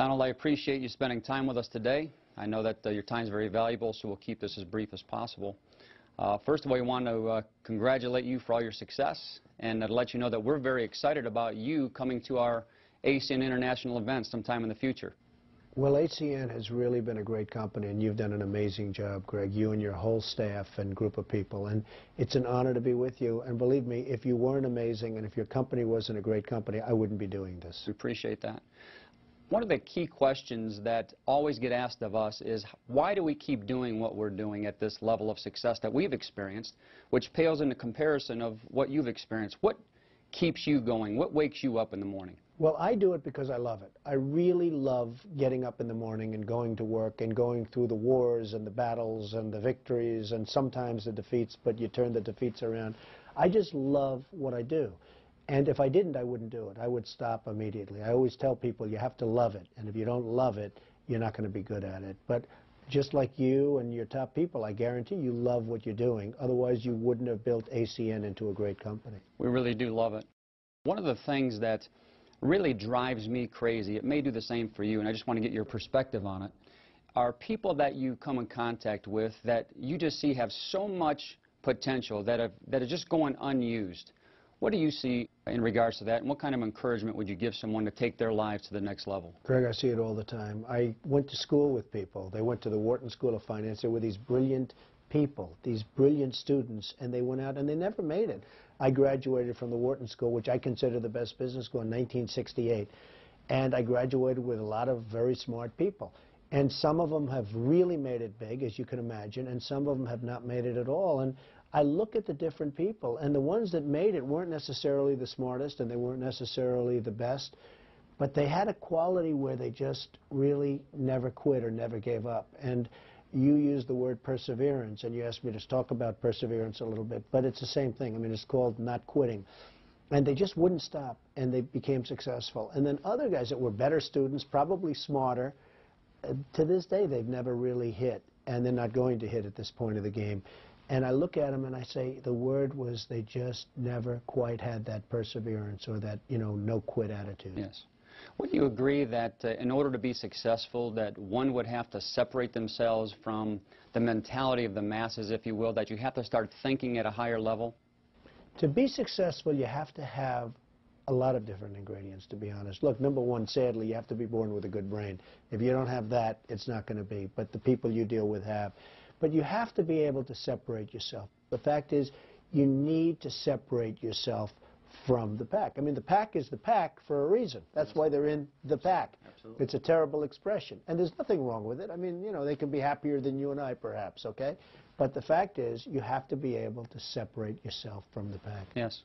Donald, I appreciate you spending time with us today. I know that your time is very valuable, so we'll keep this as brief as possible. First of all, we want to congratulate you for all your success, and to let you know that we're very excited about you coming to our ACN International event sometime in the future. Well, ACN has really been a great company, and you've done an amazing job, Greg, you and your whole staff and group of people. And it's an honor to be with you. And believe me, if you weren't amazing and if your company wasn't a great company, I wouldn't be doing this. We appreciate that. One of the key questions that always get asked of us is, why do we keep doing what we're doing at this level of success that we've experienced, which pales into comparison of what you've experienced? What keeps you going? What wakes you up in the morning? Well, I do it because I love it. I really love getting up in the morning and going to work and going through the wars and the battles and the victories and sometimes the defeats, but you turn the defeats around. I just love what I do. And if I didn't, I wouldn't do it. I would stop immediately. I always tell people you have to love it, and if you don't love it, you're not going to be good at it. But just like you and your top people, I guarantee you love what you're doing. Otherwise, you wouldn't have built ACN into a great company. We really do love it. One of the things that really drives me crazy, it may do the same for you, and I just want to get your perspective on it, are people that you come in contact with that you just see have so much potential that are just going unused. What do you see in regards to that, and what kind of encouragement would you give someone to take their lives to the next level? Greg, I see it all the time. I went to school with people. They went to the Wharton School of Finance. There were these brilliant people, these brilliant students, and they went out and they never made it. I graduated from the Wharton School, which I consider the best business school, in 1968, and I graduated with a lot of very smart people. And some of them have really made it big, as you can imagine, and some of them have not made it at all. And I look at the different people, and the ones that made it weren't necessarily the smartest, and they weren't necessarily the best, but they had a quality where they just really never quit or never gave up. And you used the word perseverance, and you asked me to talk about perseverance a little bit, but it's the same thing. I mean, it's called not quitting. And they just wouldn't stop, and they became successful. And then other guys that were better students, probably smarter, to this day they've never really hit, and they're not going to hit at this point of the game. And I look at them and I say the word was they just never quite had that perseverance or that, no quit attitude. Yes. Would you agree that in order to be successful, that one would have to separate themselves from the mentality of the masses, if you will, that you have to start thinking at a higher level? To be successful, you have to have a lot of different ingredients, to be honest. Look, number one, sadly, you have to be born with a good brain. If you don't have that, it's not going to be, but the people you deal with have. But you have to be able to separate yourself. The fact is, you need to separate yourself from the pack. I mean, the pack is the pack for a reason. That's why they're in the pack. Absolutely. It's a terrible expression. And there's nothing wrong with it. I mean, they can be happier than you and I, perhaps, okay? But the fact is, you have to be able to separate yourself from the pack. Yes.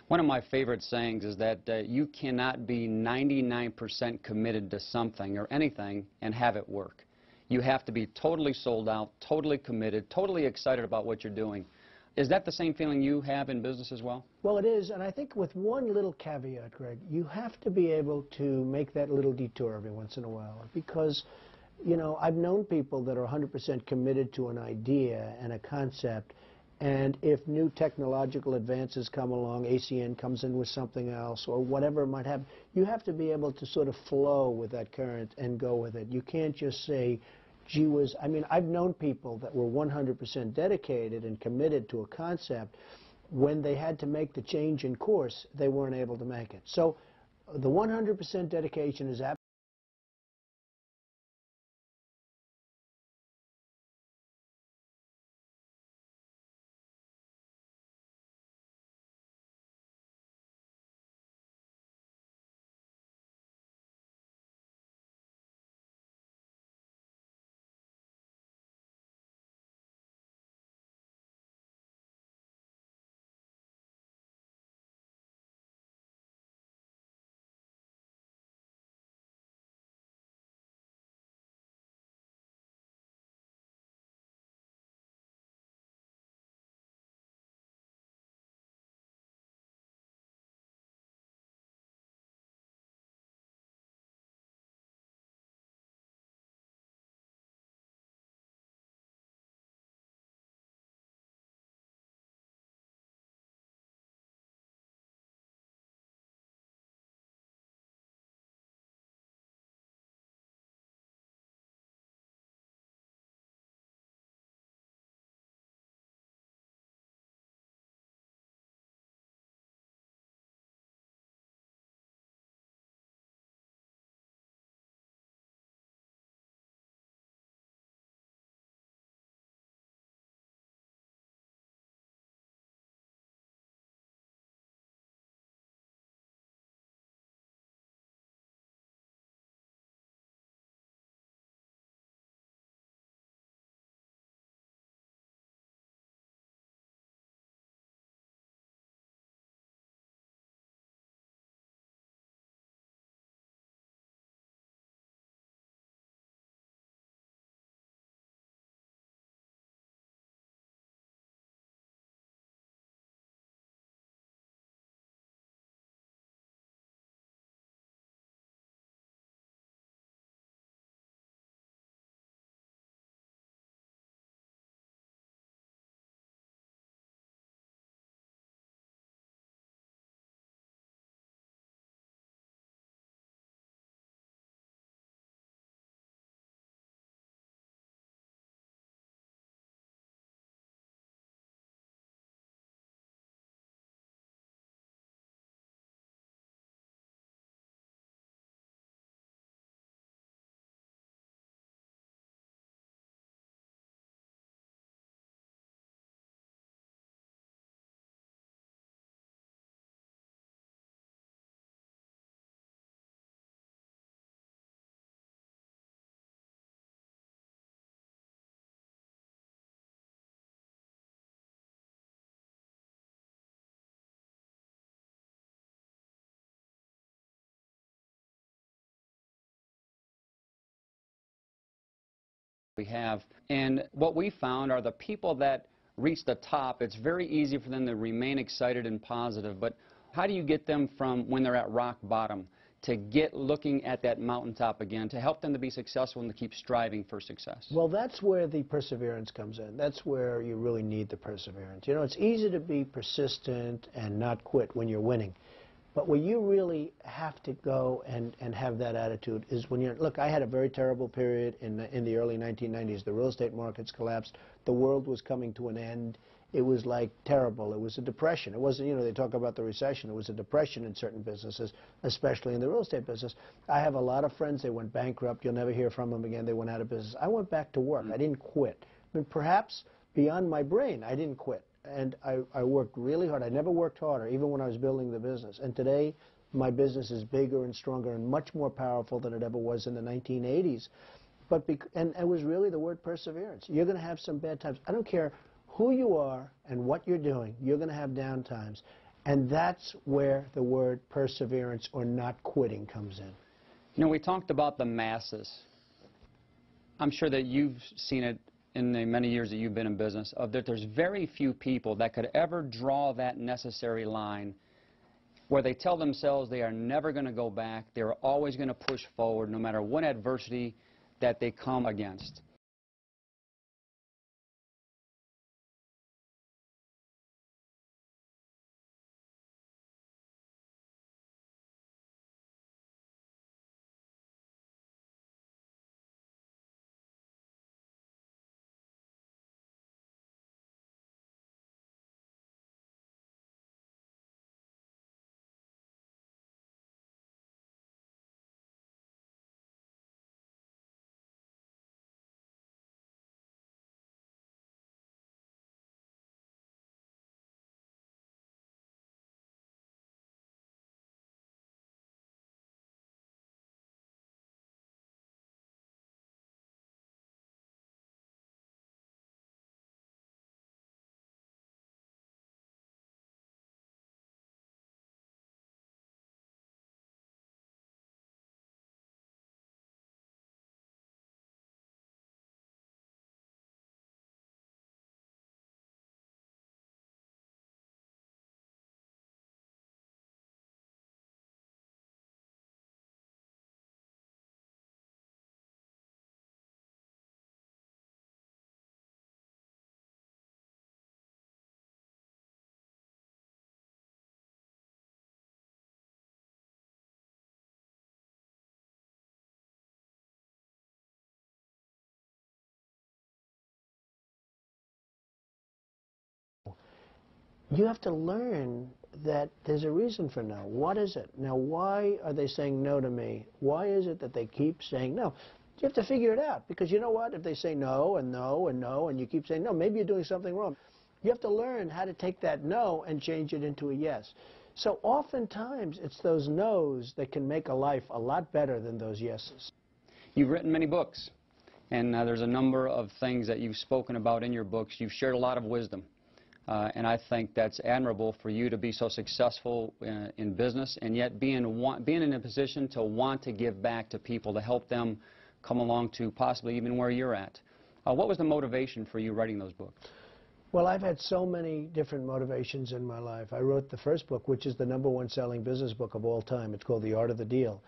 One of my favorite sayings is that you cannot be 99% committed to something or anything and have it work. You have to be totally sold out, totally committed, totally excited about what you're doing. Is that the same feeling you have in business as well? Well, it is, and I think with one little caveat, Greg, you have to be able to make that little detour every once in a while, because, I've known people that are 100% committed to an idea and a concept, and if new technological advances come along, ACN comes in with something else, or whatever it might have, you have to be able to sort of flow with that current and go with it. You can't just say, gee whiz. I mean, I've known people that were 100% dedicated and committed to a concept. When they had to make the change in course, they weren't able to make it. So the 100% dedication is absolutely we have. And what we found are the people that reach the top, it's very easy for them to remain excited and positive, but how do you get them from when they're at rock bottom to get looking at that mountaintop again, to help them to be successful and to keep striving for success? Well, that's where the perseverance comes in. That's where you really need the perseverance. You know, it's easy to be persistent and not quit when you're winning. But where you really have to go and have that attitude is when you're, look, I had a very terrible period in the early 1990s. The real estate markets collapsed. The world was coming to an end. It was like terrible. It was a depression. It wasn't, you know, they talk about the recession. It was a depression in certain businesses, especially in the real estate business. I have a lot of friends, they went bankrupt. You'll never hear from them again. They went out of business. I went back to work. I didn't quit. I mean, perhaps beyond my brain, I didn't quit. And I worked really hard. I never worked harder, even when I was building the business. And today, my business is bigger and stronger and much more powerful than it ever was in the 1980s. And it was really the word perseverance. You're going to have some bad times. I don't care who you are and what you're doing, you're going to have down times. And that's where the word perseverance or not quitting comes in. You know, we talked about the masses. I'm sure that you've seen it in the many years that you've been in business, of that there's very few people that could ever draw that necessary line where they tell themselves they are never going to go back, they're always going to push forward no matter what adversity that they come against. You have to learn that there's a reason for no. What is it? Now, why are they saying no to me? Why is it that they keep saying no? You have to figure it out, because you know what? If they say no and no and no and you keep saying no, maybe you're doing something wrong. You have to learn how to take that no and change it into a yes. So oftentimes it's those no's that can make a life a lot better than those yeses. You've written many books, and there's a number of things that you've spoken about in your books. You've shared a lot of wisdom. And I think that's admirable for you to be so successful in business and yet being in a position to want to give back to people, to help them come along to possibly even where you're at. What was the motivation for you writing those books? Well, I've had so many different motivations in my life. I wrote the first book, which is the #1 selling business book of all time. It's called The Art of the Deal.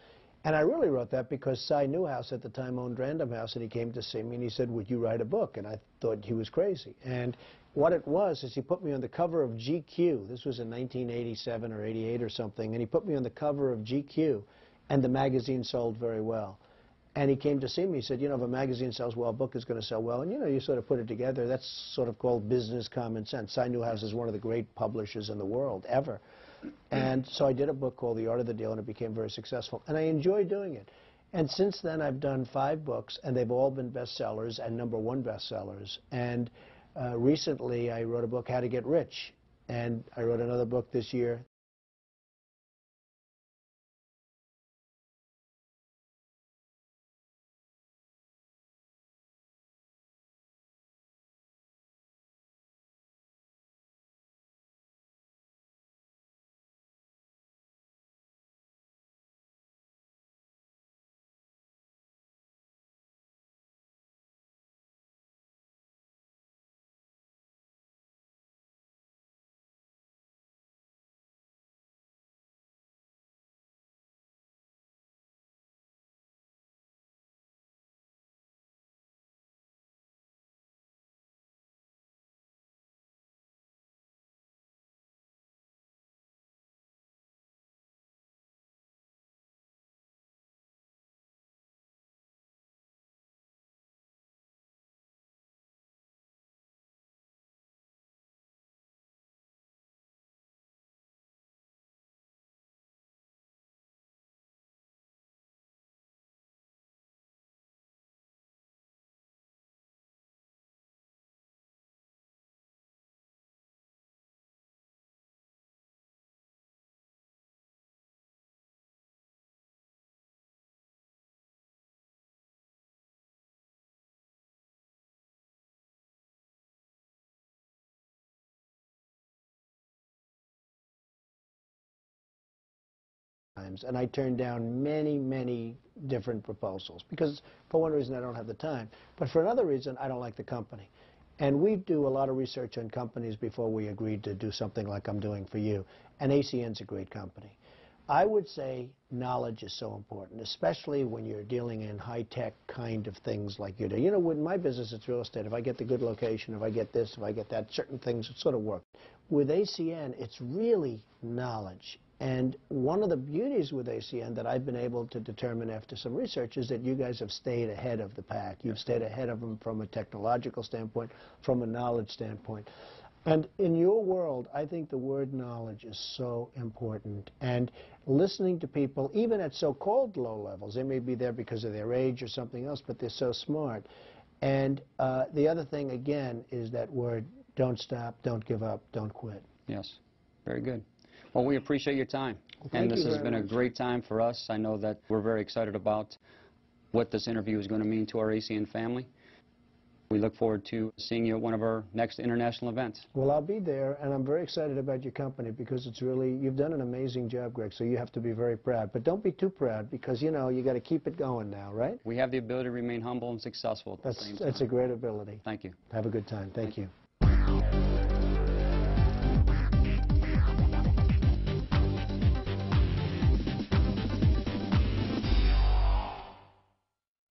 And I really wrote that because Cy Newhouse at the time owned Random House, and he came to see me and he said, would you write a book? And I thought he was crazy. And what it was is he put me on the cover of GQ. This was in 1987 or 88 or something. And he put me on the cover of GQ, and the magazine sold very well. And he came to see me. He said, you know, if a magazine sells well, a book is going to sell well. And, you know, you sort of put it together. That's sort of called business common sense. Cy Newhouse is one of the great publishers in the world, ever. And so I did a book called The Art of the Deal, and it became very successful. And I enjoy doing it. And since then, I've done 5 books, and they've all been bestsellers and #1 bestsellers. And recently, I wrote a book, How to Get Rich. And I wrote another book this year, times, and I turned down many, many different proposals because, for one reason, I don't have the time, but for another reason, I don't like the company. And we do a lot of research on companies before we agreed to do something like I'm doing for you, and ACN's a great company. I would say knowledge is so important, especially when you're dealing in high-tech kind of things like you do. You know, with my business, it's real estate. If I get the good location, if I get this, if I get that, certain things sort of work. With ACN, it's really knowledge. And one of the beauties with ACN that I've been able to determine after some research is that you guys have stayed ahead of the pack. You've stayed ahead of them from a technological standpoint, from a knowledge standpoint. And in your world, I think the word knowledge is so important. And listening to people, even at so-called low levels, they may be there because of their age or something else, but they're so smart. And the other thing, again, is that word, don't stop, don't give up, don't quit. Yes, very good. Well, we appreciate your time. Well, and this you has very been a much. great time for us. I know that we're very excited about what this interview is going to mean to our ACN family. We look forward to seeing you at one of our next international events. Well, I'll be there, and I'm very excited about your company because it's really, you've done an amazing job, Greg, so you have to be very proud. But don't be too proud because, you know, you got to keep it going now, right? We have the ability to remain humble and successful at the same time. That's a great ability. Thank you. Have a good time. Thank you.